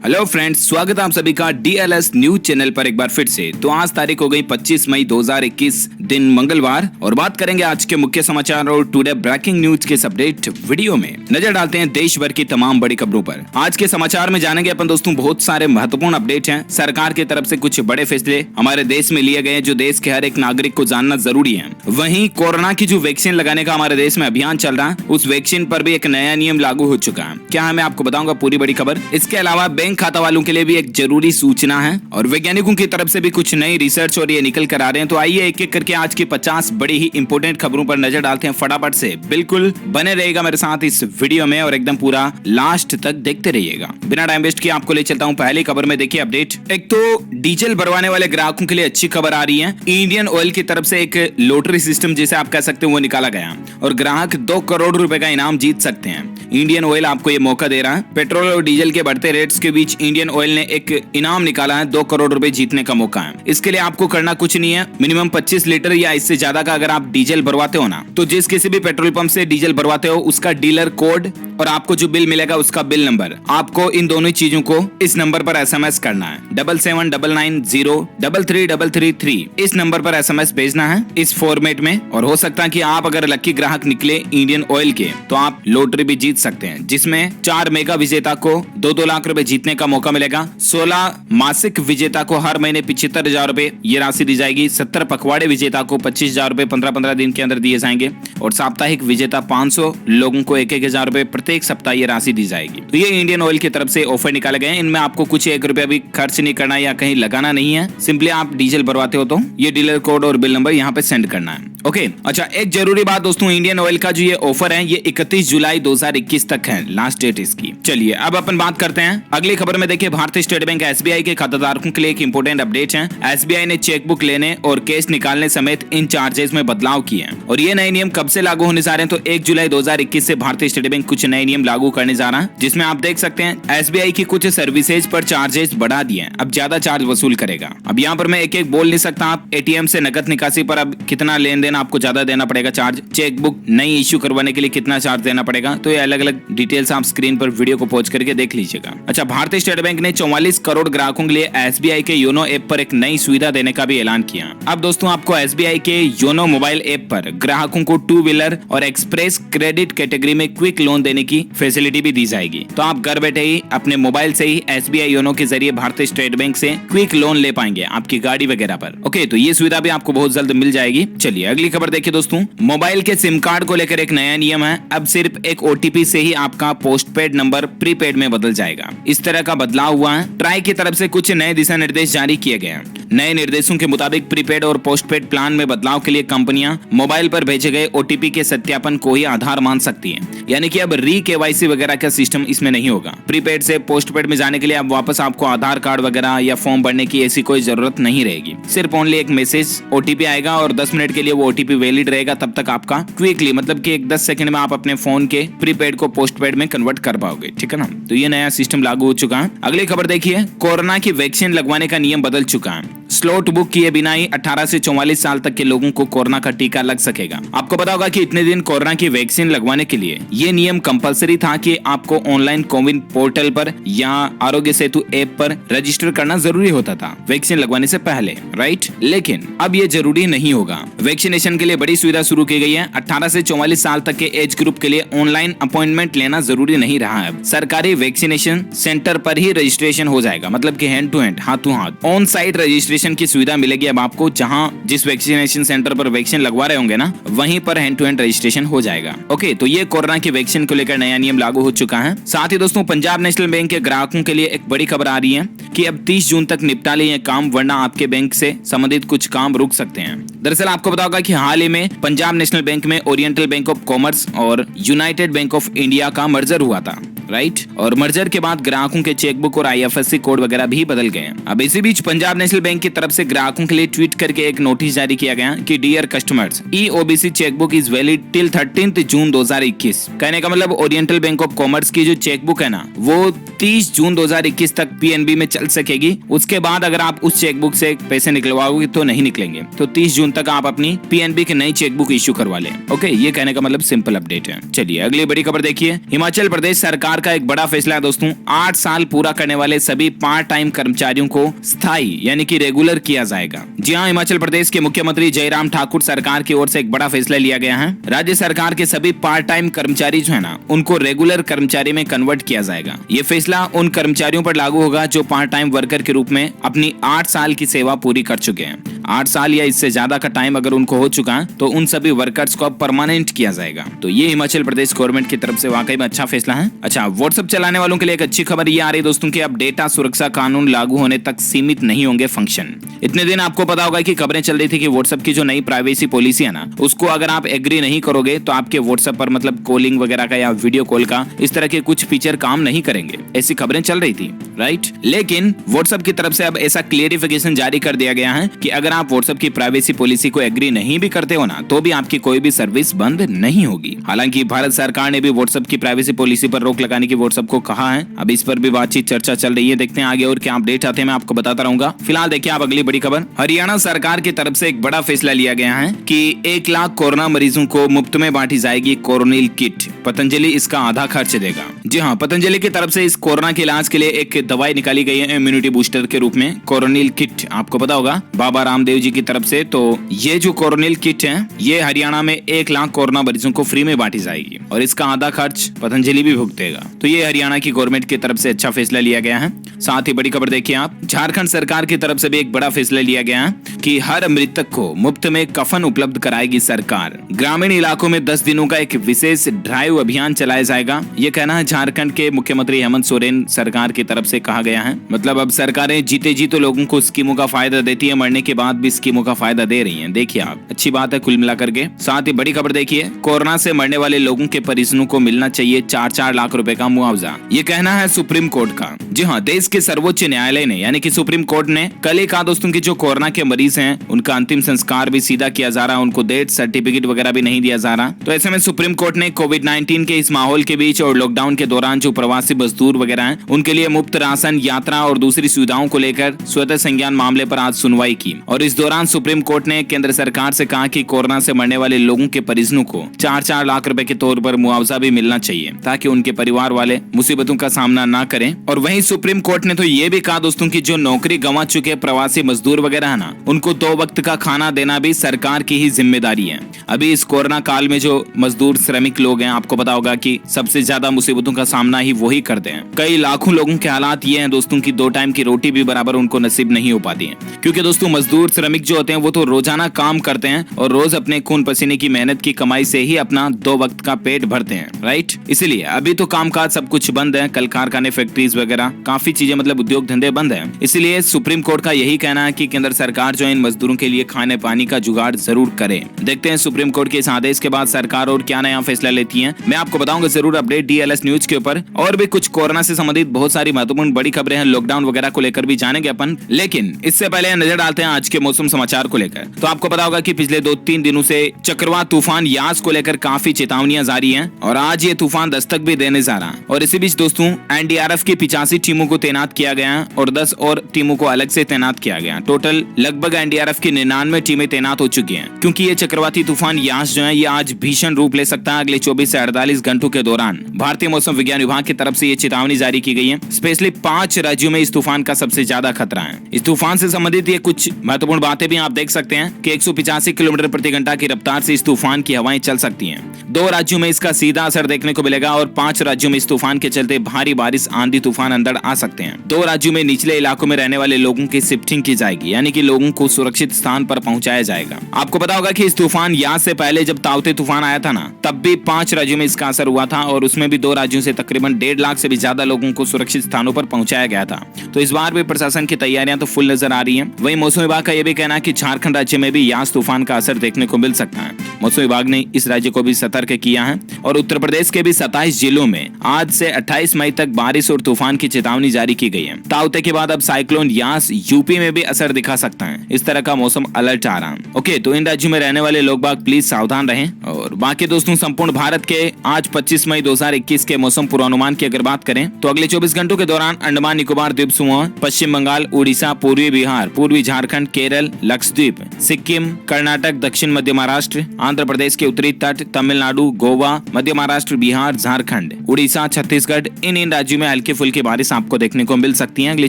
Hello friends, स्वागत है आप सभी का डीएलएस न्यूज चैनल पर एक बार फिर से। तो आज तारीख हो गई 25 मई 2021 दिन मंगलवार और बात करेंगे आज के मुख्य समाचार और टुडे ब्रेकिंग न्यूज के इस अपडेट वीडियो में नजर डालते हैं देश भर की तमाम बड़ी खबरों पर। आज के समाचार में जानेंगे अपन दोस्तों बहुत सारे महत्वपूर्ण अपडेट हैं। सरकार की तरफ से कुछ बड़े फैसले हमारे देश में लिए गए जो देश के हर एक नागरिक को जानना जरूरी है। वहीं कोरोना की जो वैक्सीन लगाने का हमारे देश में अभियान चल रहा है, उस वैक्सीन पर भी एक नया नियम लागू हो चुका है। क्या है मैं आपको बताऊंगा पूरी बड़ी खबर। इसके अलावा बैंक खाता वालों के लिए भी एक जरूरी सूचना है और वैज्ञानिकों की तरफ से भी कुछ नई रिसर्च और ये निकल कर आ रहे हैं। तो आइए एक एक करके आज की 50 बड़ी ही इंपोर्टेंट खबरों पर नजर डालते हैं फटाफट से। बिल्कुल बने रहेगा मेरे साथ इस वीडियो में और एकदम पूरा लास्ट तक देखते रहिएगा। बिना टाइम वेस्ट किए आपको ले चलता हूं पहली खबर में। देखिए अपडेट, एक तो डीजल भरवाने वाले ग्राहकों के लिए अच्छी खबर आ रही है। इंडियन ऑयल की तरफ से एक लॉटरी सिस्टम जिसे आप कह सकते हो वो निकाला गया और ग्राहक 2 करोड़ रुपए का इनाम जीत सकते हैं। इंडियन ऑयल आपको ये मौका दे रहा है। पेट्रोल और डीजल के बढ़ते रेट्स के बीच इंडियन ऑयल ने एक इनाम निकाला है। 2 करोड़ रुपए जीतने का मौका है। इसके लिए आपको करना कुछ नहीं है। मिनिमम 25 लीटर या इससे ज्यादा का अगर आप डीजल भरवाते हो ना, तो जिस किसी भी पेट्रोल पंप से डीजल भरवाते हो उसका डीलर कोड और आपको जो बिल मिलेगा उसका बिल नंबर, आपको इन दोनों चीजों को इस नंबर पर एसएमएस करना है। 7799033333 इस नंबर पर एसएमएस भेजना है इस फॉर्मेट में। और हो सकता है कि आप अगर लकी ग्राहक निकले इंडियन ऑयल के तो आप लॉटरी भी जीत सकते हैं, जिसमें 4 मेगा विजेता को 2-2 लाख रुपए जीतने का मौका मिलेगा। 16 मासिक विजेता को हर महीने 75,000 रुपए ये राशि दी जाएगी। 70 पखवाड़े विजेता को 25,000 रुपए 15-15 दिन के अंदर दिए जाएंगे और साप्ताहिक विजेता 500 लोगों को 1,000 रुपए प्रत्येक सप्ताह ये राशि दी जाएगी। तो ये इंडियन ऑयल की तरफ से ऑफर निकाले गए हैं। इनमें आपको कुछ 1 रुपया भी खर्च नहीं करना या कहीं लगाना नहीं है। सिंपली आप डीजल भरवाते हो तो ये डीलर कोड और बिल नंबर यहाँ पे सेंड करना है। ओके, अच्छा एक जरूरी बात दोस्तों, इंडियन ऑयल का जो ये ऑफर है ये 31 जुलाई 2021 तक है लास्ट डेट इसकी। चलिए अब अपन बात करते हैं अगली खबर में। देखिए भारतीय स्टेट बैंक एसबीआई के खाताधारकों के लिए एक इंपोर्टेंट अपडेट है। एसबीआई ने चेकबुक लेने और कैश निकालने समेत इन चार्जेस में बदलाव किए हैं और ये नए नियम कब से लागू होने जा रहे हैं तो 1 जुलाई 2021 से भारतीय स्टेट बैंक कुछ नए नियम लागू करने जा रहा है, जिसमें आप देख सकते हैं एसबीआई की कुछ सर्विसेज पर चार्जेस बढ़ा दिए हैं। अब ज्यादा चार्ज वसूल करेगा। अब यहाँ पर मैं एक एक बोल नहीं सकता। आप एटीएम से नकद निकासी पर अब कितना लेन देन आपको ज्यादा देना पड़ेगा चार्ज, चेकबुक नई इश्यू करवाने के लिए कितना चार्ज देना पड़ेगा, तो ये अलग अलग डिटेल्स आप स्क्रीन पर वीडियो को पॉज करके देख लीजिएगा। अच्छा, भारतीय स्टेट बैंक ने 44 करोड़ ग्राहकों के लिए एसबीआई के योनो ऐप पर एक नई सुविधा देने का भी ऐलान किया। अब दोस्तों आपको एसबीआई के योनो मोबाइल ऐप पर ग्राहकों को 2 व्हीलर और एक्सप्रेस क्रेडिट कैटेगरी में क्विक लोन देने की फैसिलिटी भी दी जाएगी। तो आप घर बैठे ही अपने मोबाइल से ही एसबीआई योनो के जरिए भारतीय स्टेट बैंक से क्विक लोन ले पाएंगे आपकी गाड़ी वगैरह पर। ओके, तो ये सुविधा भी आपको बहुत जल्द मिल जाएगी। चलिए अगली खबर देखिए दोस्तों, मोबाइल के सिम कार्ड को लेकर एक नया नियम है। अब सिर्फ एक ओटीपी से ही आपका पोस्टपेड नंबर प्रीपेड में बदल जाएगा। इस तरह का बदलाव हुआ है। ट्राई की तरफ से कुछ नए दिशा निर्देश जारी किए गए हैं। नए निर्देशों के मुताबिक प्रीपेड और पोस्टपेड प्लान में बदलाव के लिए कंपनियां मोबाइल पर भेजे गए ओटीपी के सत्यापन को ही आधार मान सकती हैं। यानी कि अब री केवाईसी वगैरह का सिस्टम इसमें नहीं होगा। प्रीपेड से पोस्टपेड में जाने के लिए अब वापस आपको आधार कार्ड वगैरह या फॉर्म भरने की ऐसी कोई जरूरत नहीं रहेगी। सिर्फ ओनली एक मैसेज ओटीपी आएगा और 10 मिनट के लिए वो ओटीपी वैलिड रहेगा। तब तक आपका क्विकली मतलब कि 10 सेकंड में आप अपने फोन के प्रीपेड को पोस्टपेड में कन्वर्ट कर पाओगे। ठीक है ना, तो ये नया सिस्टम लागू हो चुका है। अगली खबर देखिए, कोरोना की वैक्सीन लगवाने का नियम बदल चुका है। स्लॉट बुक किए बिना ही 18 से 44 साल तक के लोगों को कोरोना का टीका लग सकेगा। आपको पता होगा कि इतने दिन कोरोना की वैक्सीन लगवाने के लिए ये नियम कंपलसरी था कि आपको ऑनलाइन कोविन पोर्टल पर या आरोग्य सेतु ऐप पर रजिस्टर करना जरूरी होता था वैक्सीन लगवाने से पहले, राइट। लेकिन अब ये जरूरी नहीं होगा। वैक्सीनेशन के लिए बड़ी सुविधा शुरू की गई है। 18 से 44 साल तक के एज ग्रुप के लिए ऑनलाइन अपॉइंटमेंट लेना जरूरी नहीं रहा है। सरकारी वैक्सीनेशन सेंटर पर ही रजिस्ट्रेशन हो जाएगा, मतलब कि हैंड टू हैंड, हाथों हाथ ऑन साइट रजिस्ट्रेशन की सुविधा मिलेगी अब आपको। जहां जिस वैक्सीनेशन सेंटर पर वैक्सीन लगवा रहे होंगे ना, वहीं पर हैंड टू हैंड रजिस्ट्रेशन हो जाएगा। ओके, तो ये कोरोना की वैक्सीन को लेकर नया नियम लागू हो चुका है। साथ ही दोस्तों पंजाब नेशनल बैंक के ग्राहकों के लिए एक बड़ी खबर आ रही है कि अब 30 जून तक निपटा ले ये काम, वरना आपके बैंक से संबंधित कुछ काम रुक सकते हैं। दरअसल आपको पता होगा कि हाल ही में पंजाब नेशनल बैंक में ओरिएंटल बैंक ऑफ कॉमर्स और यूनाइटेड बैंक ऑफ इंडिया का मर्जर हुआ था, राइट। और मर्जर के बाद ग्राहकों के चेकबुक और आईएफएससी कोड वगैरह भी बदल गए हैं। अब इसी बीच पंजाब नेशनल बैंक की तरफ से ग्राहकों के लिए ट्वीट करके एक नोटिस जारी किया गया कि dear customers, e OBC chequebook is valid till 13 June 2021। कहने का मतलब ओरिएंटल बैंक ऑफ कॉमर्स की जो चेकबुक है ना, वो 30 जून 2021 तक पीएनबी में चल सकेगी। उसके बाद अगर आप उस चेकबुक से पैसे निकलवाओगे तो नहीं निकलेंगे। तो 30 जून तक आप अपनी पीएनबी की नई चेकबुक इश्यू करवा लें। ओके, ये कहने का मतलब सिंपल अपडेट है। चलिए अगली बड़ी खबर देखिए, हिमाचल प्रदेश सरकार सरकार का एक बड़ा फैसला है दोस्तों, 8 साल पूरा करने वाले सभी पार्ट टाइम कर्मचारियों को स्थायी यानी कि रेगुलर किया जाएगा। जी हाँ, हिमाचल प्रदेश के मुख्यमंत्री जयराम ठाकुर सरकार की ओर से एक बड़ा फैसला लिया गया है। राज्य सरकार के सभी पार्ट टाइम कर्मचारी जो है ना, उनको रेगुलर कर्मचारी में कन्वर्ट किया जाएगा। ये फैसला उन कर्मचारियों पर लागू होगा जो पार्ट टाइम वर्कर के रूप में अपनी 8 साल की सेवा पूरी कर चुके हैं। 8 साल या इससे ज्यादा का टाइम अगर उनको हो चुका है तो उन सभी वर्कर्स को अब परमानेंट किया जाएगा। तो ये हिमाचल प्रदेश गवर्नमेंट की तरफ से वाकई में अच्छा फैसला है। अच्छा, व्हाट्सएप चलाने वालों के लिए एक अच्छी खबर ये आ रही है दोस्तों कि अब डेटा सुरक्षा कानून लागू होने तक सीमित नहीं होंगे फंक्शन। इतने दिन आपको पता होगा कि खबरें चल रही थी कि व्हाट्सएप की जो नई प्राइवेसी पॉलिसी है ना, उसको अगर आप एग्री नहीं करोगे तो आपके व्हाट्सएप पर मतलब कॉलिंग वगैरह का या वीडियो कॉल का इस तरह के कुछ फीचर काम नहीं करेंगे, ऐसी खबरें चल रही थी, राइट। लेकिन व्हाट्सएप की तरफ से अब ऐसा क्लियरिफिकेशन जारी कर दिया गया है कि अगर आप व्हाट्सएप की प्राइवेसी पॉलिसी को एग्री नहीं भी करते हो ना, तो भी आपकी कोई भी सर्विस बंद नहीं होगी। हालांकि भारत सरकार ने भी व्हाट्सएप की प्राइवेसी पॉलिसी पर रोक लगाने की व्हाट्सएप को कहा है। अब इस पर भी बातचीत चर्चा चल रही है, देखते हैं आगे और क्या अपडेट आते हैं, मैं आपको बताता रहूंगा। फिलहाल देखिए आप अगली बड़ी खबर, हरियाणा सरकार की तरफ से एक बड़ा फैसला लिया गया है कि 1 लाख कोरोना मरीजों को मुफ्त में बांटी जाएगी कोरोनिल किट। पतंजलि इसका आधा खर्च देगा। जी हाँ, पतंजलि की तरफ से इस कोरोना के इलाज के लिए एक दवाई निकाली गई है इम्यूनिटी बूस्टर के रूप में, कोरोनिल किट। आपको पता होगा बाबा रामदेव जी की तरफ से। तो ये जो कोरोनिल किट है, ये हरियाणा में 1 लाख कोरोना मरीजों को फ्री में बांटी जाएगी और इसका आधा खर्च पतंजलि भी भुगतेगा। तो ये हरियाणा की गवर्नमेंट की तरफ से अच्छा फैसला लिया गया है। साथ ही बड़ी खबर देखिए आप, झारखंड सरकार की तरफ से भी एक बड़ा फैसला लिया गया है कि हर मृतक को मुफ्त में कफन उपलब्ध कराएगी सरकार। ग्रामीण इलाकों में 10 दिनों का एक विशेष ड्राइव अभियान चलाया जाएगा। ये कहना है झारखंड के मुख्यमंत्री हेमंत सोरेन सरकार की तरफ से कहा गया है। मतलब अब सरकारें जीते जी तो लोगों को स्कीमों का फायदा देती है, मरने के बाद भी स्कीमों का फायदा दे रही है। देखिए आप, अच्छी बात है कुल मिलाकर के। साथ ही बड़ी खबर देखिए, कोरोना से मरने वाले लोगों के परिजनों को मिलना चाहिए 4-4 लाख रुपए का मुआवजा। ये कहना है सुप्रीम कोर्ट का। जी हाँ, देश के सर्वोच्च न्यायालय ने यानी कि सुप्रीम कोर्ट ने कल ही कहा दोस्तों की जो कोरोना के मरीज हैं उनका अंतिम संस्कार भी सीधा किया जा रहा है, उनको डेथ सर्टिफिकेट वगैरह भी नहीं दिया जा रहा। तो ऐसे में सुप्रीम कोर्ट ने कोविड-19 के इस माहौल के बीच और लॉकडाउन के दौरान जो प्रवासी मजदूर वगैरह हैं उनके लिए मुफ्त राशन, यात्रा और दूसरी सुविधाओं को लेकर स्वतः संज्ञान मामले पर आज सुनवाई की। और इस दौरान सुप्रीम कोर्ट ने केंद्र सरकार से कहा कि कोरोना से मरने वाले लोगों के परिजनों को 4-4 लाख रुपए के तौर पर मुआवजा भी मिलना चाहिए ताकि उनके परिवार वाले मुसीबतों का सामना ना करें। और वहीं सुप्रीम कोर्ट ने तो ये भी कहा दोस्तों की जो नौकरी गंवा चुके प्रवासी मजदूर वगैरह है ना, उनको 2 वक्त का खाना देना भी सरकार की ही जिम्मेदारी है। अभी इस कोरोना काल में जो मजदूर श्रमिक लोग हैं, आपको पता होगा कि सबसे ज्यादा मुसीबतों का सामना ही वही करते हैं। कई लाखों लोगों के हालात ये हैं दोस्तों की 2 टाइम की रोटी भी बराबर उनको नसीब नहीं हो पाती है, क्योंकि दोस्तों मजदूर श्रमिक जो होते हैं वो तो रोजाना काम करते हैं और रोज अपने खून पसीने की मेहनत की कमाई से ही अपना 2 वक्त का पेट भरते हैं, राइट। इसलिए अभी तो कामकाज सब कुछ बंद है, कल कारखाने, फैक्ट्रीज वगैरह काफी चीजें मतलब उद्योग धंधे बंद है। इसलिए सुप्रीम कोर्ट का यही कहना है कि केंद्र सरकार जो इन मजदूरों के लिए खाने पानी का जुगाड़ जरूर करे। देखते हैं सुप्रीम कोर्ट के इस आदेश के बाद सरकार और क्या नया फैसला लेती है। मैं आपको बताऊंगा जरूर अपडेट DLS न्यूज के ऊपर। और भी कुछ कोरोना से संबंधित बहुत सारी महत्वपूर्ण बड़ी खबरें हैं, लॉकडाउन वगैरह को लेकर भी जानेंगे अपन। लेकिन इससे पहले नजर डालते हैं आज के मौसम समाचार को लेकर। तो आपको पता होगा कि पिछले 2-3 दिनों से चक्रवात तूफान यास को लेकर काफी चेतावनियां जारी हैं और आज ये तूफान दस्तक भी देने जा रहा है। और इसी बीच दोस्तों NDRF की 85 टीमों को तैनात किया गया है और 10 और टीमों को अलग से तैनात किया गया। टोटल लगभग NDRF की 99 टीमें तैनात हो चुकी हैं, क्योंकि ये चक्रवाती तूफान यास जो है ये आज भीषण रूप ले सकता है अगले 24 से 48 घंटों के दौरान। भारतीय मौसम विज्ञान विभाग की तरफ से ये चेतावनी जारी की गई है। स्पेशली 5 राज्यों में इस तूफान का सबसे ज्यादा खतरा है। इस तूफान से संबंधित ये कुछ महत्वपूर्ण बातें भी आप देख सकते हैं कि 185 किलोमीटर प्रति घंटा की रफ्तार से इस तूफान की हवाएं चल सकती हैं। 2 राज्यों में इसका सीधा असर देखने को मिलेगा और 5 राज्यों में इस तूफान के चलते भारी बारिश, आंधी तूफान अंदर आ सकते हैं। 2 राज्यों में निचले इलाकों में रहने वाले लोगों की शिफ्टिंग की जाएगी, यानी कि लोगों को सुरक्षित स्थान पर पहुंचाया जाएगा। आपको पता होगा कि इस तूफान यास से पहले जब ताउते तूफान आया था ना, तब भी 5 राज्यों में इसका असर हुआ था और उसमें भी 2 राज्यों से तकरीबन 1.5 लाख से भी ज्यादा लोगों को सुरक्षित स्थानों पर पहुंचाया गया था। तो इस बार भी प्रशासन की तैयारियां तो फुल नजर आ रही हैं। वहीं मौसम विभाग का यह भी कहना है कि झारखंड राज्य में भी यास तूफान का असर देखने को मिल सकता है। मौसम विभाग ने इस राज्य को भी सतर्क किया है और उत्तर प्रदेश के भी 27 जिलों में आज से 28 मई तक बारिश और तूफान की चेतावनी जारी की गई है। ताउते के बाद अब साइक्लोन यास यूपी में भी असर दिखा सकता है। इस तरह का मौसम अलर्ट आ रहा। ओके, तो इन राज्यों में रहने वाले लोग बाग प्लीज सावधान रहें। और बाकी दोस्तों संपूर्ण भारत के आज 25 मई 2021 के मौसम पूर्वानुमान की अगर बात करें तो अगले 24 घंटों के दौरान अंडमान निकोबार द्वीप समूह, पश्चिम बंगाल, उड़ीसा, पूर्वी बिहार, पूर्वी झारखंड, केरल, लक्षद्वीप, सिक्किम, कर्नाटक, दक्षिण मध्य महाराष्ट्र, आंध्र प्रदेश के उत्तरी तट, तमिलनाडु, गोवा, मध्य महाराष्ट्र, बिहार, झारखंड, उड़ीसा, छत्तीसगढ़, इन राज्यों में हल्की फुल्की बारिश आपको देखने को मिल सकती है अगले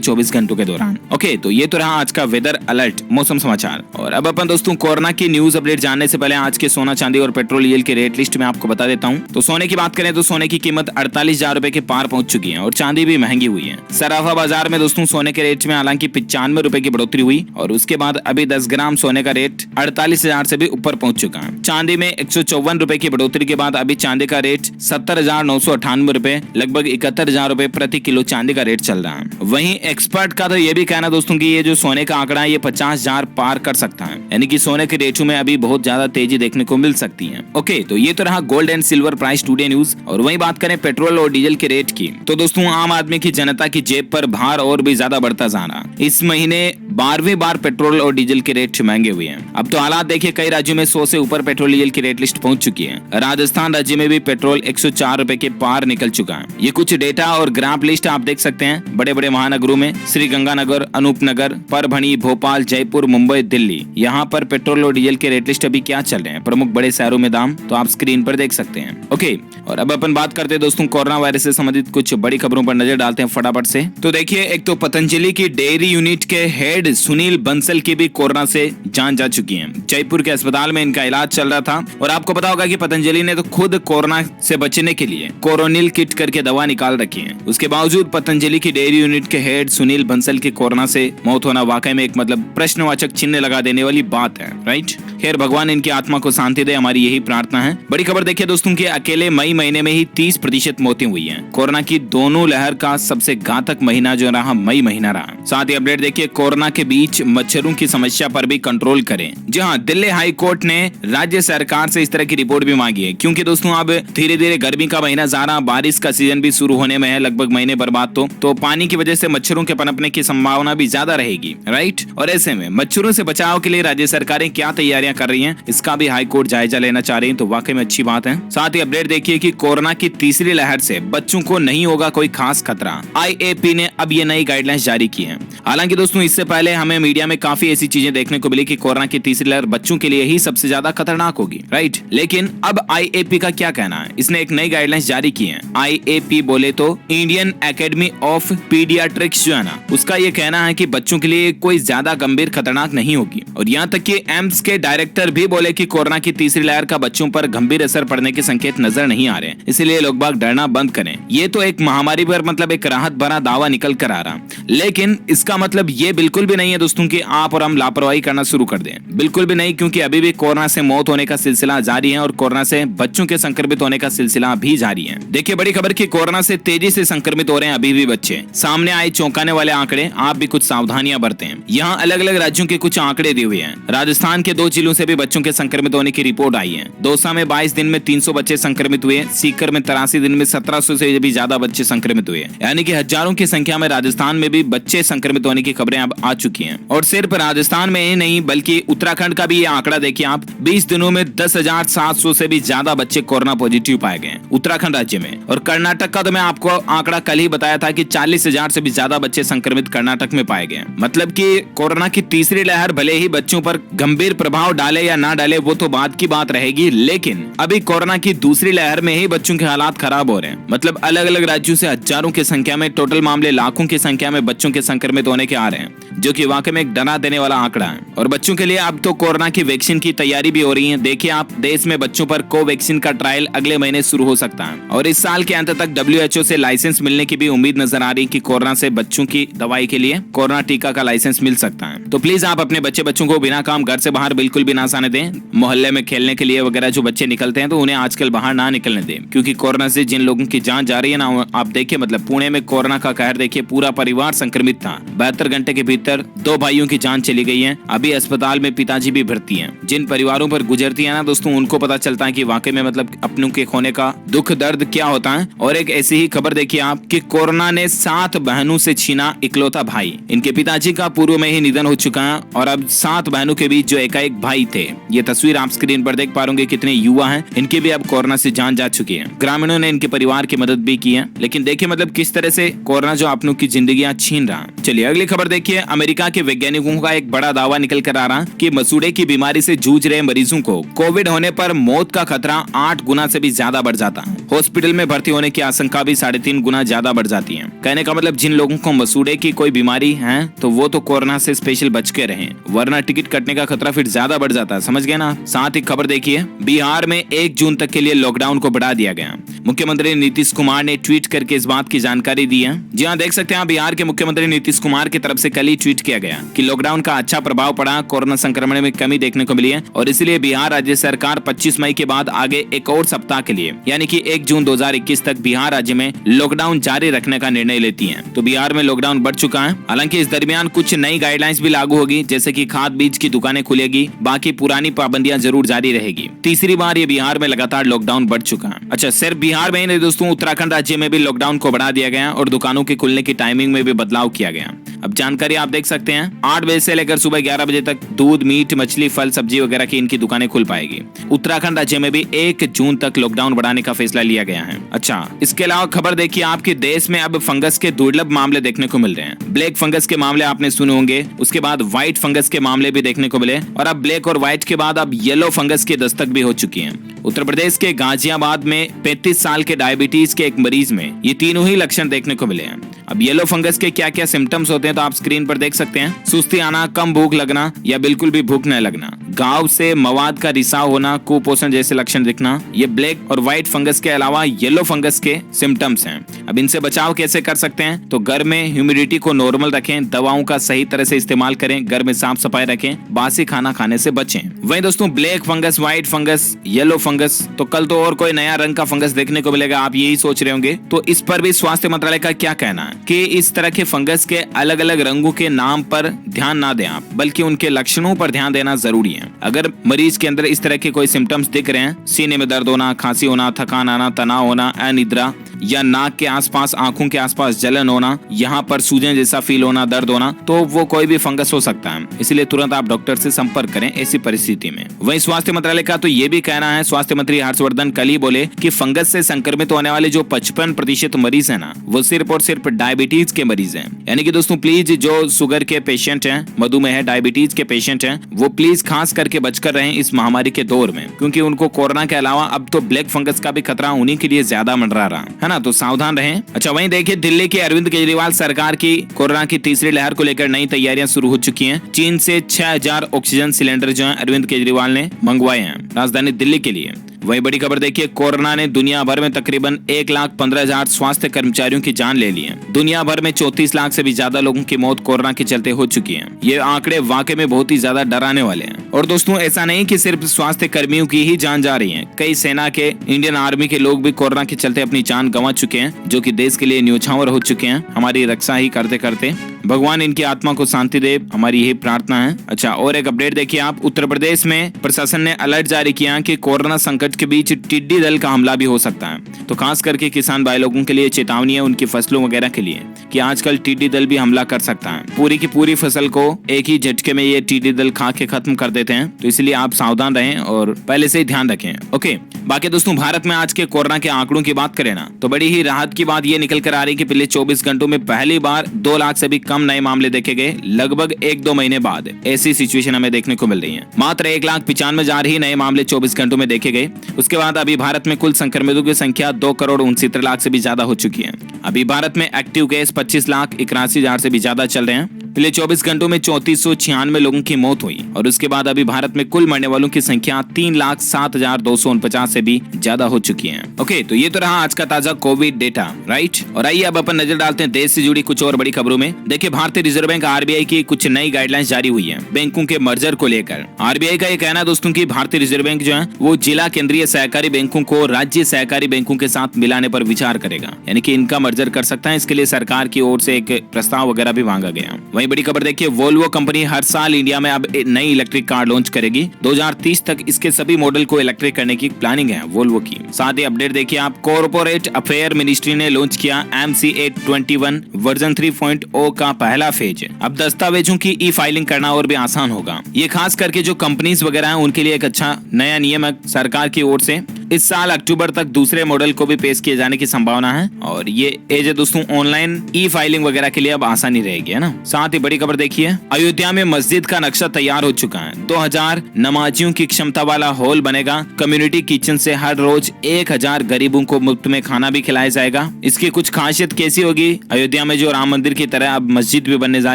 24 घंटों के दौरान। ओके, तो ये तो रहा आज का वेदर अलर्ट मौसम समाचार। और अब अपन दोस्तों कोरोना की न्यूज अपडेट जानने से पहले आज के सोना, चांदी और पेट्रोल डीजल के रेट लिस्ट में आपको बता देता हूँ। तो सोने की बात करें तो सोने की कीमत 48,000 रुपए के पार पहुंच चुकी है और चांदी भी महंगी हुई है। सराफा बाजार में दोस्तों सोने के रेट में हालांकि 95 रुपए की बढ़ोतरी हुई और उसके बाद अभी 10 ग्राम सोने का रेट 48,000 से भी ऊपर पहुंच चुका है। चांदी में 154 रुपए की बढ़ोतरी के बाद अभी चांदी का रेट 70,998 रुपए, लगभग 71,000 रुपए प्रति किलो चांदी का रेट चल रहा है। वहीं एक्सपर्ट का तो ये भी कहना दोस्तों की ये जो सोने का आंकड़ा है ये 50,000 पार कर सकता है, यानी कि सोने के रेटों में अभी बहुत ज्यादा तेजी देखने को मिल सकती है। ओके, तो ये तो रहा gold and silver price today news. और वहीं बात करें पेट्रोल और डीजल के रेट की तो दोस्तों आम आदमी की जनता की जेब पर भार और भी ज्यादा बढ़ता जा रहा। इस महीने 12वीं बार पेट्रोल और डीजल के रेट महंगे हुए हैं। अब तो हालात देखिए कई राज्यों में 100 से ऊपर पेट्रोल डीजल की रेट लिस्ट पहुंच चुकी है। राजस्थान राज्य में भी पेट्रोल 104 रुपए के पार निकल चुका है। ये कुछ डेटा और ग्राफ लिस्ट आप देख सकते हैं बड़े बड़े महानगरों में, श्री गंगानगर, अनूपनगर, परभणी, भोपाल, जयपुर, मुंबई, दिल्ली, यहाँ पर पेट्रोल और डीजल के रेट लिस्ट अभी क्या चल रहे हैं, प्रमुख बड़े शहरों में दाम तो आप स्क्रीन पर देख सकते हैं। ओके, और अब अपन बात करते हैं दोस्तों कोरोना वायरस से संबंधित कुछ बड़ी खबरों पर नजर डालते हैं फटाफट से। तो देखिए एक तो पतंजलि की डेयरी यूनिट के हेड सुनील बंसल की भी कोरोना से जान जा चुकी है। जयपुर के अस्पताल में इनका इलाज चल रहा था और आपको पता होगा कि पतंजलि ने तो खुद कोरोना से बचने के लिए कोरोनिल किट करके दवा निकाल रखी है। उसके बावजूद पतंजलि की डेयरी यूनिट के हेड सुनील बंसल की कोरोना से मौत होना वाकई में एक मतलब प्रश्नवाचक चिन्ह लगा देने वाली बात है, राइट। खैर भगवान इनकी आत्मा को शांति दे, हमारी यही प्रार्थना है। बड़ी खबर देखिए दोस्तों कि अकेले मई महीने में ही 30% मौतें हुई हैं। कोरोना की दोनों लहर का सबसे घातक महीना जो रहा मई महीना रहा। साथ ही अपडेट देखिए कोरोना के बीच मच्छरों की समस्या पर भी कंट्रोल करें। जी हाँ, दिल्ली हाई कोर्ट ने राज्य सरकार से इस तरह की रिपोर्ट भी मांगी है, क्योंकि दोस्तों अब धीरे धीरे गर्मी का महीना जा रहा, बारिश का सीजन भी शुरू होने में है लगभग महीने भर बाद तो पानी की वजह से मच्छरों के पनपने की संभावना भी ज्यादा रहेगी, राइट। और ऐसे में मच्छरों से बचाव के लिए राज्य सरकारें क्या तैयारियां कर रही हैं, इसका भी हाई कोर्ट जायजा लेना चाह रही है, तो वाकई में अच्छी बात है। साथ ही अपडेट देखिए कि कोरोना की तीसरी लहर से बच्चों को नहीं होगा कोई खास खतरा। IAP ने अब ये नई गाइडलाइंस जारी की है। हालांकि दोस्तों इससे पहले हमें मीडिया में काफी ऐसी चीजें देखने को मिली कि कोरोना की तीसरी लहर बच्चों के लिए ही सबसे ज्यादा खतरनाक होगी, राइट। लेकिन अब IAP का क्या कहना है, इसने एक नई गाइडलाइंस जारी की है। IAP बोले तो इंडियन एकेडमी ऑफ पीडियाट्रिक्स जो है ना, उसका ये कहना है कि बच्चों के लिए कोई ज्यादा गंभीर खतरनाक नहीं होगी। और यहाँ तक कि एम्स के डायरेक्टर भी बोले कि कोरोना की तीसरी लहर का बच्चों पर गंभीर असर पड़ने के संकेत नजर नहीं आ रहे, इसलिए लोग बाग डरना बंद करें। ये तो एक महामारी पर मतलब एक राहत भरा दावा निकल कर आ रहा, लेकिन इसका मतलब ये बिल्कुल भी नहीं है दोस्तों कि आप और हम लापरवाही करना शुरू कर दें, बिल्कुल भी नहीं, क्योंकि अभी भी कोरोना से मौत होने का सिलसिला जारी है और कोरोना से बच्चों के संक्रमित होने का सिलसिला भी जारी है। देखिए बड़ी खबर कि कोरोना से तेजी से संक्रमित हो रहे हैं अभी भी बच्चे। सामने आए चौंकाने वाले आंकड़े, आप भी कुछ सावधानियां बरतें। यहाँ अलग अलग राज्यों के कुछ आंकड़े दिए हुए हैं। राजस्थान के 2 जिलों से भी बच्चों के संक्रमित होने की रिपोर्ट आई है। दौसा में 22 दिन में 300 बच्चे संक्रमित हुए, सीकर में 83 दिन में 1700 से भी ज्यादा बच्चे संक्रमित हुए, यानी कि हजारों की संख्या में राजस्थान में भी बच्चे संक्रमित होने की खबरें अब आ चुकी हैं। और सिर्फ राजस्थान में ही नहीं बल्कि उत्तराखंड का भी ये आंकड़ा देखिए आप, 20 दिनों में 10,700 से भी ज्यादा बच्चे कोरोना पॉजिटिव पाए गए उत्तराखंड राज्य में। और कर्नाटक का तो मैं आपको आंकड़ा कल ही बताया था कि 40,000 से भी ज्यादा बच्चे संक्रमित कर्नाटक में पाए गए। मतलब कि कोरोना की तीसरी लहर भले ही बच्चों पर गंभीर प्रभाव डाले या ना डाले वो तो बाद की बात रहेगी, लेकिन अभी कोरोना की दूसरी लहर में ही बच्चों के हालात खराब हो रहे हैं। मतलब अलग अलग राज्यों से हजारों की संख्या में, टोटल मामले लाखों की संख्या में बच्चों के संक्रमित होने के आ रहे हैं, जो कि वाकई में एक डरा देने वाला आंकड़ा है। और बच्चों के लिए अब तो कोरोना की वैक्सीन की तैयारी भी हो रही है। देखिए आप, देश में बच्चों पर कोवैक्सीन का ट्रायल अगले महीने शुरू हो सकता है और इस साल के अंत तक WHO से लाइसेंस मिलने की भी उम्मीद नजर आ रही है कि कोरोना से बच्चों की दवाई के लिए कोरोना टीका का लाइसेंस मिल सकता है। तो प्लीज आप अपने बच्चों को बिना काम घर से बाहर बिल्कुल भी ना आने दें। मोहल्ले में खेलने के लिए वगैरह जो बच्चे निकलते हैं तो उन्हें आजकल बाहर ना निकलने दें, क्योंकि कोरोना से जिन लोगों की जान जा रही है ना, आप देखिए मतलब पुणे में कोरोना का कहर देखिए, पूरा परिवार संक्रमित था। 72 घंटे के भीतर अंदर 2 भाइयों की जान चली गई है। अभी अस्पताल में पिताजी भी भर्ती हैं। जिन परिवारों पर गुजरती है ना दोस्तों, उनको पता चलता है कि वाकई में मतलब अपनों के खोने का दुख दर्द क्या होता है। और एक ऐसी ही खबर देखिए आप कि कोरोना ने 7 बहनों से छीना इकलौता भाई। इनके पिताजी का पूर्व में ही निधन हो चुका है और अब 7 बहनों के बीच जो एकाएक भाई थे। ये तस्वीर आप स्क्रीन पर देख पा रहे कितने युवा हैं, इनकी भी अब कोरोना से जान जा चुकी है। ग्रामीणों ने इनके परिवार की मदद भी की है, लेकिन देखिए मतलब किस तरह से कोरोना जो अपनों की जिंदगियां छीन रहा है। चलिए अगली खबर देखिए। अमेरिका के वैज्ञानिकों का एक बड़ा दावा निकल कर आ रहा है कि मसूड़े की बीमारी से जूझ रहे मरीजों को कोविड होने पर मौत का खतरा 8 गुना से भी ज्यादा बढ़ जाता है। हॉस्पिटल में भर्ती होने की आशंका भी 3.5 गुना ज्यादा बढ़ जाती है। कहने का मतलब जिन लोगों को मसूड़े की कोई बीमारी है तो वो तो कोरोना से स्पेशल बच के रहें, वरना टिकट कटने का खतरा फिर ज्यादा बढ़ जाता है। समझ गए ना। साथ ही खबर देखिए, बिहार में 1 जून तक के लिए लॉकडाउन को बढ़ा दिया गया। मुख्यमंत्री नीतीश कुमार ने ट्वीट करके इस बात की जानकारी दी है। जी हाँ, देख सकते हैं बिहार के मुख्यमंत्री नीतीश कुमार की तरफ से कल ही ट्वीट किया गया कि लॉकडाउन का अच्छा प्रभाव पड़ा, कोरोना संक्रमण में कमी देखने को मिली है और इसलिए बिहार राज्य सरकार 25 मई के बाद आगे एक और सप्ताह के लिए यानी कि 1 जून 2021 तक बिहार राज्य में लॉकडाउन जारी रखने का निर्णय लेती है। तो बिहार में लॉकडाउन बढ़ चुका है। हालांकि इस दरमियान कुछ नई गाइडलाइंस भी लागू होगी, जैसे कि खाद बीज की दुकानें खुलेगी, बाकी पुरानी पाबंदियां जरूर जारी रहेगी। तीसरी बार ये बिहार में लगातार लॉकडाउन बढ़ चुका है। अच्छा, सिर्फ बिहार में ही नहीं दोस्तों, उत्तराखंड राज्य में भी लॉकडाउन को बढ़ा दिया गया और दुकानों के खुलने की टाइमिंग में भी बदलाव किया गया। अब जानकारी आप देख सकते हैं, 8 बजे से लेकर सुबह 11 बजे तक दूध, मीट, मछली, फल, सब्जी वगैरह की इनकी दुकानें खुल पाएगी। उत्तराखंड राज्य में भी 1 जून तक लॉकडाउन बढ़ाने का फैसला लिया गया है। अच्छा, इसके अलावा खबर देखिए, आपके देश में अब फंगस के दुर्लभ मामले देखने को मिल रहे हैं। ब्लैक फंगस के मामले आपने सुने होंगे, उसके बाद व्हाइट फंगस के मामले भी देखने को मिले और अब ब्लैक और व्हाइट के बाद अब येलो फंगस की दस्तक भी हो चुकी है। उत्तर प्रदेश के गाजियाबाद में 35 साल के डायबिटीज के एक मरीज में ये तीनों ही लक्षण देखने को मिले हैं। अब येलो फंगस के क्या क्या सिम्टम्स होते हैं तो आप स्क्रीन पर देख सकते हैं। सुस्ती आना, कम भूख लगना या बिल्कुल भी भूख न लगना, गांव से मवाद का रिसाव होना, कुपोषण जैसे लक्षण दिखना, ये ब्लैक और व्हाइट फंगस के अलावा येलो फंगस के सिम्टम्स हैं। अब इनसे बचाव कैसे कर सकते हैं तो घर में ह्यूमिडिटी को नॉर्मल रखें, दवाओं का सही तरह से इस्तेमाल करें, घर में साफ सफाई रखें, बासी खाना खाने से बचें। वहीं दोस्तों black fungus, white fungus, yellow fungus, तो कल तो और कोई नया रंग का फंगस देखने को मिलेगा, आप यही सोच रहे होंगे। तो इस पर भी स्वास्थ्य मंत्रालय का क्या कहना है कि इस तरह के फंगस के अलग अलग रंगों के नाम पर ध्यान ना दें आप, बल्कि उनके लक्षणों पर ध्यान देना जरूरी है। अगर मरीज के अंदर इस तरह के कोई सिम्टम्स दिख रहे हैं, सीने में दर्द होना, खांसी होना, थकान आना, तनाव होना, अनिद्रा या नाक के आसपास, आंखों के आसपास जलन होना, यहाँ पर सूजन जैसा फील होना, दर्द होना, तो वो कोई भी फंगस हो सकता है। इसलिए तुरंत आप डॉक्टर से संपर्क करें ऐसी परिस्थिति में। वहीं स्वास्थ्य मंत्रालय का तो ये भी कहना है, स्वास्थ्य मंत्री हर्षवर्धन कल ही बोले कि फंगस से संक्रमित होने वाले जो 55% मरीज है ना, वो सिर्फ और सिर्फ डायबिटीज के मरीज हैं। यानी कि दोस्तों प्लीज जो शुगर के पेशेंट हैं, मधुमेह, डायबिटीज के पेशेंट हैं, वो प्लीज खास करके बचकर रहें इस महामारी के दौर में, क्योंकि उनको कोरोना के अलावा अब तो ब्लैक फंगस का भी खतरा उन्हीं के लिए ज्यादा मंडरा रहा है ना, तो सावधान रहें। अच्छा, वहीं देखिए दिल्ली के अरविंद केजरीवाल सरकार की कोरोना की तीसरी लहर को लेकर नई तैयारियां शुरू हो चुकी हैं। चीन से 6000 ऑक्सीजन सिलेंडर जो है अरविंद केजरीवाल ने मंगवाए हैं राजधानी दिल्ली के लिए। वही बड़ी खबर देखिए, कोरोना ने दुनिया भर में तकरीबन 1,15,000 स्वास्थ्य कर्मचारियों की जान ले ली है। दुनिया भर में 34 लाख से भी ज्यादा लोगों की मौत कोरोना के चलते हो चुकी है। ये आंकड़े वाकई में बहुत ही ज्यादा डराने वाले हैं। और दोस्तों ऐसा नहीं कि सिर्फ स्वास्थ्य कर्मियों की ही जान जा रही है, कई सेना के, इंडियन आर्मी के लोग भी कोरोना के चलते अपनी जान गंवा चुके हैं, जो कि देश के लिए न्योछावर हो चुके हैं। हमारी रक्षा ही करते करते भगवान इनकी आत्मा को शांति दे, हमारी यही प्रार्थना है। अच्छा, और एक अपडेट देखिए आप, उत्तर प्रदेश में प्रशासन ने अलर्ट जारी किया कि कोरोना संकट के बीच टिड्डी दल का हमला भी हो सकता है। तो खास करके किसान भाई लोगों के लिए चेतावनी है, उनकी फसलों वगैरह के लिए, कि आजकल टिड्डी दल भी हमला कर सकता है। पूरी की पूरी फसल को एक ही झटके में ये टिड्डी दल खा के खत्म कर देते हैं, तो इसलिए आप सावधान रहें और पहले से ही ध्यान रखें। ओके, बाकी दोस्तों भारत में आज के कोरोना के आंकड़ों की बात करें ना, तो बड़ी ही राहत की बात ये निकल कर आ रही है कि पिछले 24 घंटों में पहली बार 2 लाख से भी कम नए मामले देखे गए, लगभग 1-2 महीने बाद ऐसी सिचुएशन हमें देखने को मिल रही है। मात्र 1,95,000 ही नए मामले 24 घंटों में देखे गए। उसके बाद अभी भारत में कुल संक्रमितों की संख्या 2,69,00,000 से भी ज्यादा हो चुकी है। अभी भारत में एक्टिव केस 25,81,000 से भी ज्यादा चल रहे हैं। पिछले 24 घंटों में 3496 लोगों की मौत हुई और उसके बाद अभी भारत में कुल मरने वालों की संख्या 3,07,249 से भी ज्यादा हो चुकी है। ओके, तो ये तो रहा आज का ताजा कोविड डेटा, राइट। और आइए अब अपन नजर डालते हैं देश से जुड़ी कुछ और बड़ी खबरों में। देखिए, भारतीय रिजर्व बैंक आरबीआई की कुछ नई गाइडलाइंस जारी हुई है बैंकों के मर्जर को लेकर। आरबीआई का ये कहना है दोस्तों की भारतीय रिजर्व बैंक जो है वो जिला केंद्रीय केंद्रीय सहकारी बैंकों को राज्य सहकारी बैंकों के साथ मिलाने पर विचार करेगा, यानी कि इनका मर्जर कर सकता है। इसके लिए सरकार की ओर से एक प्रस्ताव वगैरह भी मांगा गया। वहीं बड़ी खबर देखिए, वोल्वो कंपनी हर साल इंडिया में अब नई इलेक्ट्रिक कार लॉन्च करेगी। 2030 तक इसके सभी मॉडल को इलेक्ट्रिक करने की प्लानिंग है वोल्वो की। साथ ही अपडेट देखिए आप, कॉर्पोरेट अफेयर मिनिस्ट्री ने लॉन्च किया MC821 वर्जन 3.0 का पहला फेज। अब दस्तावेजों की ई फाइलिंग करना और भी आसान होगा। ये खास करके जो कंपनीज वगैरह हैं उनके लिए एक अच्छा नया नियम है सरकार की ओर से। इस साल अक्टूबर तक दूसरे मॉडल को भी पेश किए जाने की संभावना है और ये एज दोस्तों ऑनलाइन ई फाइलिंग वगैरह के लिए अब आसानी रहेगी, है ना। साथ ही बड़ी खबर देखिए, अयोध्या में मस्जिद का नक्शा तैयार हो चुका है। 2000 नमाजियों की क्षमता वाला हॉल बनेगा। कम्युनिटी किचन से हर रोज 1000 गरीबों को मुफ्त में खाना भी खिलाया जाएगा। इसकी कुछ खासियत कैसी होगी, अयोध्या में जो राम मंदिर की तरह अब मस्जिद भी बनने जा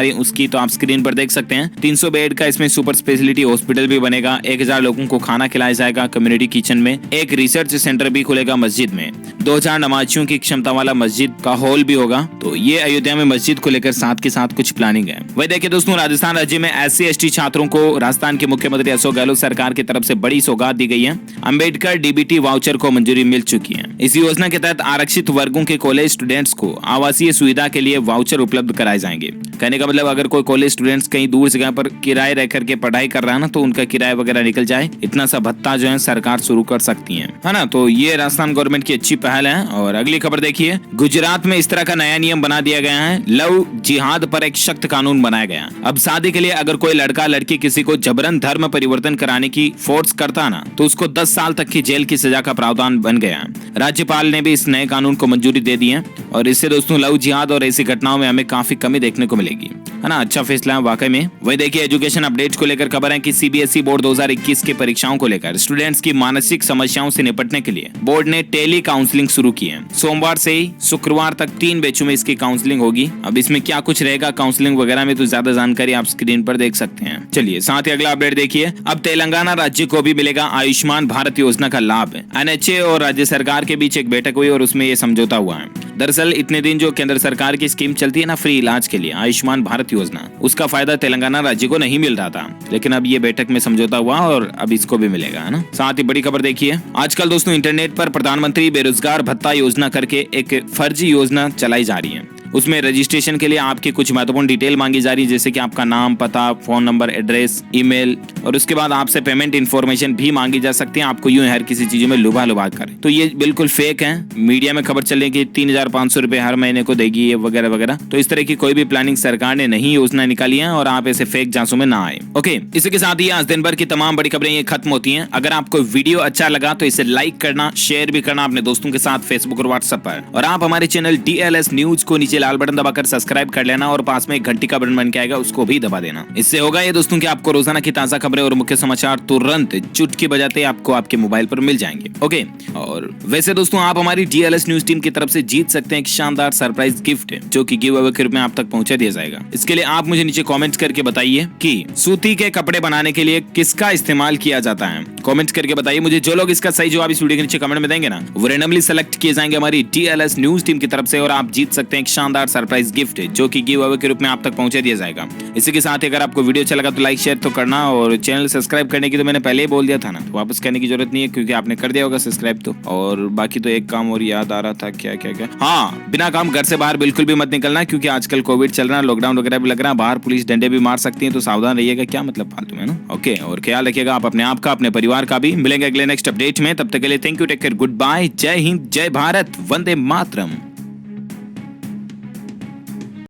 रही है उसकी तो आप स्क्रीन पर देख सकते हैं। 300 बेड का इसमें सुपर स्पेशलिटी हॉस्पिटल भी बनेगा। 1000 लोगों को खाना खिलाया जाएगा कम्युनिटी किचन में। एक रिसर्च सेंटर भी खुलेगा मस्जिद में। 2000 नमाजियों की क्षमता वाला मस्जिद का हॉल भी होगा। तो ये अयोध्या में मस्जिद को लेकर साथ के साथ कुछ प्लानिंग है। वही देखिए दोस्तों, राजस्थान राज्य में SC/ST छात्रों को राजस्थान के मुख्यमंत्री अशोक गहलोत सरकार की तरफ से बड़ी सौगात दी गई है। अंबेडकर DBT वाउचर को मंजूरी मिल चुकी है। इस योजना के तहत आरक्षित वर्गों के कॉलेज स्टूडेंट्स को आवासीय सुविधा के लिए वाउचर उपलब्ध कराए जाएंगे। कहने का मतलब, अगर कोई कॉलेज स्टूडेंट्स कहीं दूर जगह पर किराए रह करके पढ़ाई कर रहा है ना, तो उनका किराया वगैरह निकल जाए, इतना सा भत्ता जो है सरकार शुरू कर सकती है ना। तो ये राजस्थान गवर्नमेंट की अच्छी पहल है। और अगली खबर देखिए, गुजरात में इस तरह का नया नियम बना दिया गया है। लव जिहाद पर एक सख्त कानून बनाया गया। अब शादी के लिए अगर कोई लड़का लड़की किसी को जबरन धर्म परिवर्तन कराने की फोर्स करता ना, तो उसको 10 साल तक की जेल की सजा का प्रावधान बन गया। राज्यपाल ने भी इस नए कानून को मंजूरी दे दी है और इससे दोस्तों लव जिहाद और ऐसी घटनाओं में हमें काफी कमी देखने को मिलेगी, है ना। अच्छा फैसला है वाकई में। वही देखिए, एजुकेशन अपडेट को लेकर खबर है कि CBSE बोर्ड 2021 के परीक्षाओं को लेकर स्टूडेंट्स की मानसिक समस्याओं से निपटने के लिए बोर्ड ने टेली काउंसलिंग शुरू की है। सोमवार से ही शुक्रवार तक 3 बैचों में इसकी काउंसलिंग होगी। अब इसमें क्या कुछ रहेगा काउंसलिंग वगैरह में, तो ज्यादा जानकारी आप स्क्रीन पर देख सकते हैं। चलिए साथ ही अगला अपडेट देखिए, अब तेलंगाना राज्य को भी मिलेगा आयुष्मान भारत योजना का लाभ। NHA और राज्य सरकार के बीच एक बैठक हुई और उसमें ये समझौता हुआ है। दरअसल इतने दिन जो केंद्र सरकार की स्कीम चलती है ना फ्री इलाज के लिए, आयुष्मान भारत योजना, उसका फायदा तेलंगाना राज्य को नहीं मिल रहा था, लेकिन अब ये बैठक में समझौता हुआ और अब इसको भी मिलेगा, है ना। साथ ही बड़ी खबर देखिए, आजकल दोस्तों इंटरनेट पर प्रधानमंत्री बेरोजगार भत्ता योजना करके एक फर्जी योजना चलाई जा रही है। उसमें रजिस्ट्रेशन के लिए आपकी कुछ महत्वपूर्ण डिटेल मांगी जा रही है, जैसे कि आपका नाम, पता, फोन नंबर, एड्रेस, ईमेल, और उसके बाद आपसे पेमेंट इन्फॉर्मेशन भी मांगी जा सकती है। आपको यूं हर किसी चीजों में लुभा कर, तो ये बिल्कुल फेक है। मीडिया में खबर चल रही है कि 3500 रुपए हर महीने को देगी ये वगैरह वगैरह। तो इस तरह की कोई भी प्लानिंग सरकार ने नहीं योजना निकाली है और आप ऐसे फेक जांचों में ना आए। ओके, इसी के साथ ही आज दिन भर की तमाम बड़ी खबरें ये खत्म होती हैं। अगर आपको वीडियो अच्छा लगा तो इसे लाइक करना, शेयर भी करना अपने दोस्तों के साथ फेसबुक और व्हाट्सएप पर, और आप हमारे चैनल DLS न्यूज को नीचे लाल बटन दबाकर सब्सक्राइब कर लेना और पास में एक घंटी का बटन बन के आएगा, उसको भी दबा देना। इससे होगा ये दोस्तों कि आपको रोजाना की ताजा खबरें और मुख्य समाचार तुरंत चुटकी बजाते आपको आपके मोबाइल पर मिल जाएंगे। ओके, और वैसे दोस्तों आप हमारी DLS न्यूज टीम की तरफ से जीत सकते हैं एक शानदार सरप्राइज गिफ्ट, जो कि गिव अवे के रूप में आप तक पहुंचा दिया जाएगा। इसके लिए आप मुझे नीचे कॉमेंट करके बताइए कि सूती के कपड़े बनाने के लिए किसका इस्तेमाल किया जाता है। कॉमेंट करके बताइए मुझे। जो लोग इसका सही जवाब इस वीडियो के नीचे कमेंट में देंगे ना, वो रैंडमली सेलेक्ट किए जाएंगे हमारी DLS न्यूज टीम की तरफ से और आप जीत सकते हैं एक शानदार सरप्राइज गिफ्ट, जो कि गिव अवे के रूप में आप तक पहुंचा दिया जाएगा। इसी के साथ ही अगर आपको वीडियो अच्छा लगा तो लाइक शेयर तो करना, और चैनल सब्सक्राइब करने की तो मैंने पहले ही बोल दिया था ना, तो वापस करने की जरूरत नहीं है क्योंकि आपने कर दिया होगा सब्सक्राइब तो। और बाकी तो एक काम और याद आ रहा था, क्या क्या क्या, हाँ, बिना काम घर से बाहर बिल्कुल भी मत निकलना, क्योंकि आजकल कोविड चल रहा है, लॉकडाउन वगैरह भी लग रहा है, बाहर पुलिस डंडे भी मार सकती है, तो सावधान रहिएगा। क्या मतलब फालतू में ना। ओके, और ख्याल रखिएगा आप अपने आप का, अपने परिवार का भी। मिलेंगे अगले नेक्स्ट अपडेट में, तब तक के लिए thank you, take care, good bye, जय हिंद, जय भारत, वंदे मातरम।